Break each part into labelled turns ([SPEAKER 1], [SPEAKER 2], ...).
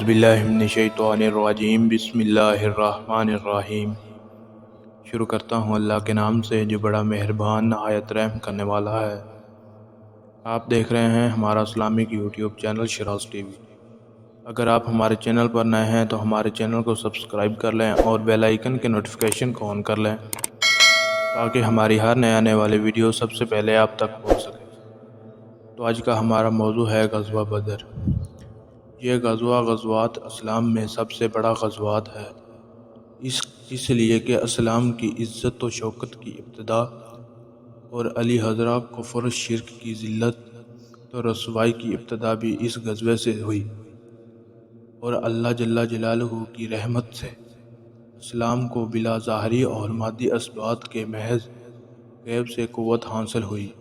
[SPEAKER 1] बिल्लाहि मिनश्शैतानिर्रजीम बिस्मिल्लाहिर्रहमानिर्रहीम। शुरू करता हूँ अल्लाह के नाम से जो बड़ा मेहरबान नहायत रहम करने वाला है। आप देख रहे हैं हमारा Islamic YouTube channel Siraj TV. अगर आप हमारे चैनल पर नए हैं तो हमारे चैनल को सब्सक्राइब कर लें और बेल आइकन के नोटिफिकेशन को ऑन कर लें ताकि हमारी हर नए आने वाली वीडियो सबसे पहले आप तक पहुँच सके। तो आज का हमारा मौजू है ग़ज़वा बदर। ये ग़ज़वा ग़ज़वात इस्लाम में सबसे बड़ा ग़ज़वात है, इसलिए कि इस्लाम की इज़्ज़त व शौकत की इब्तिदा और अली हज़रा कुफ़्र शिर्क की ज़िल्लत तो रसवाई की इब्तिदा भी इस ग़ज़वे से हुई और अल्लाह जल्ला जलालहू की रहमत से इस्लाम को बिला ज़ाहरी और मादी असबात के महज गैब से क़ुव्वत हासिल हुई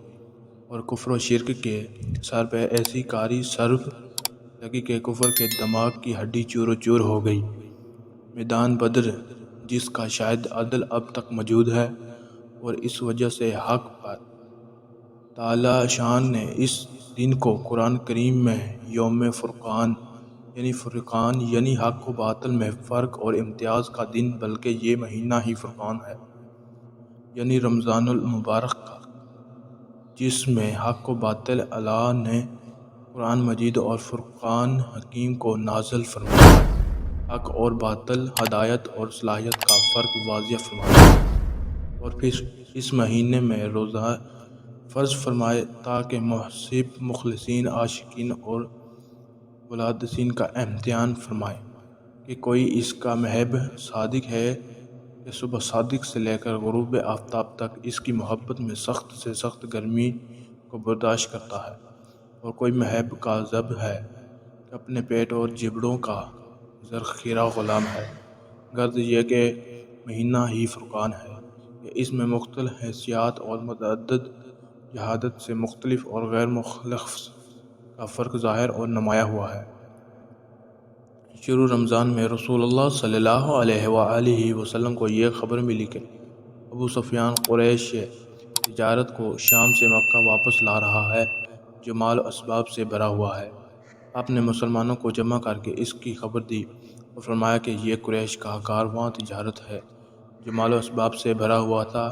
[SPEAKER 1] और कुफ़्र शिर्क के सर पे ऐसी कारी सर्फ लगी कि कुफ़र के दिमाग की हड्डी चूरो चूर हो गई। मैदान बदर जिसका शायद अदल अब तक मौजूद है और इस वजह से हक पर ताला शान ने इस दिन को कुरान करीम में यौम फ़ुरक़ान यानी हक व बातिल में फ़र्क और इम्तियाज़ का दिन, बल्कि ये महीना ही फ़ुरक़ान है यानी रमज़ानुल मुबारक का, जिसमें हक व बातिल अल्लाह ने कुरान मजीद और फ़ुरक़ान हकीम को नाज़िल फरमाया। हक और बातिल, हदायत और सलाहियत का फ़र्क वाज़िह फरमाया और फिर इस महीने में रोज़ा फ़र्ज़ फरमाए ताकि मुहसिब, मुखलिसीन, आशिकीन और मुलादसीन का इम्तिहान फरमाए कि कोई इसका महब सादिक है कि सुबह सादिक से लेकर गुरूब आफ्ताब तक इसकी मोहब्बत में सख्त से सख्त गर्मी को बर्दाश्त करता है, और कोई महब का ज़ब है कि अपने पेट और जिबड़ों का ज़रख़ीरा ग़ुलाम है। गर्द ये कि महीना ही फ़ुरक़ान है कि इसमें मुख्तलिफ़ हैसियत और मुतअद्दिद जहादत से मुख्तलिफ़ और गैर मुख़्तलिफ़ का फ़र्क ज़ाहिर और नुमायाँ हुआ है। शुरू रमज़ान में रसूलुल्लाह सल्लल्लाहु अलैहि वसल्लम को ये खबर मिली कि अबू सुफ़ियान कुरैश तिजारत को शाम से मक्का वापस ला रहा है जो माल असबाब से भरा हुआ है। आपने मुसलमानों को जमा करके इसकी खबर दी और फरमाया कि ये कुरैश का कारवां तिजारत है जो माल असबाब से भरा हुआ था,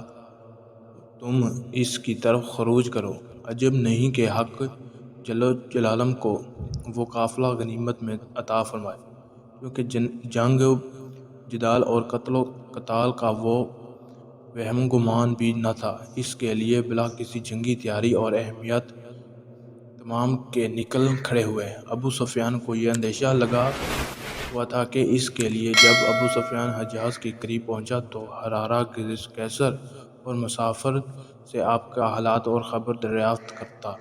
[SPEAKER 1] तुम इसकी तरफ खरूज करो। अजब नहीं कि हक जल्ल जलालम को वो काफ़िला गनीमत में अता फरमाए, क्योंकि जंग, जिदाल और कत्लो कताल का वो वहम गुमान भी न था। इसके लिए बिला किसी जंगी तैयारी और अहमियत तमाम के निकल खड़े हुए। अबू सुफ़ियान को यह अंदेशा लगा हुआ था कि इसके लिए जब अबू सुफ़ियान हजाज के करीब पहुंचा तो हरारा कैसर और मुसाफिर से आपका हालात और ख़बर दरियाफ्त करता।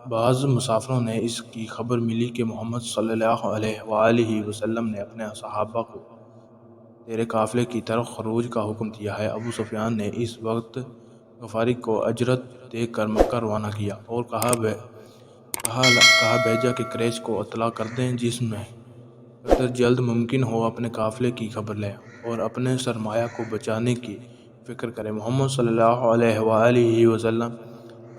[SPEAKER 1] बाज़ मुसाफिरों ने इसकी खबर मिली कि मोहम्मद सल्लल्लाहु अलैहि वसल्लम ने अपने सहाबा को तेरे काफ़िले की तरफ खरूज का हुक्म दिया है। अबू सुफ़ियान ने इस वक्त गफ़ारी को अजरत देकर मक्का रवाना किया और कहा भेजा कि कुरैश को इत्तला कर दें, जिसमें कदर जल्द मुमकिन हो अपने काफ़िले की खबर लें और अपने सरमाया को बचाने की फ़िक्र करें। मोहम्मद सल्लल्लाहु अलैहि वसल्लम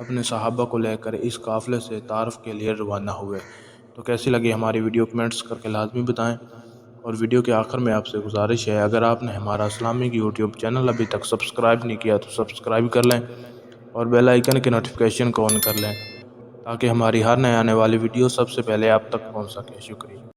[SPEAKER 1] अपने सहाबा को लेकर इस काफ़िले से तारफ़ के लिए रवाना हुए। तो कैसी लगी हमारी वीडियो कमेंट्स करके लाजमी बताएं, और वीडियो के आखिर में आपसे गुजारिश है, अगर आपने हमारा इस्लामिक यूट्यूब चैनल अभी तक सब्सक्राइब नहीं किया तो सब्सक्राइब कर लें और बेल आइकन के नोटिफिकेशन को ऑन कर लें ताकि हमारी हर नए आने वाली वीडियो सबसे पहले आप तक पहुंच सके। शुक्रिया।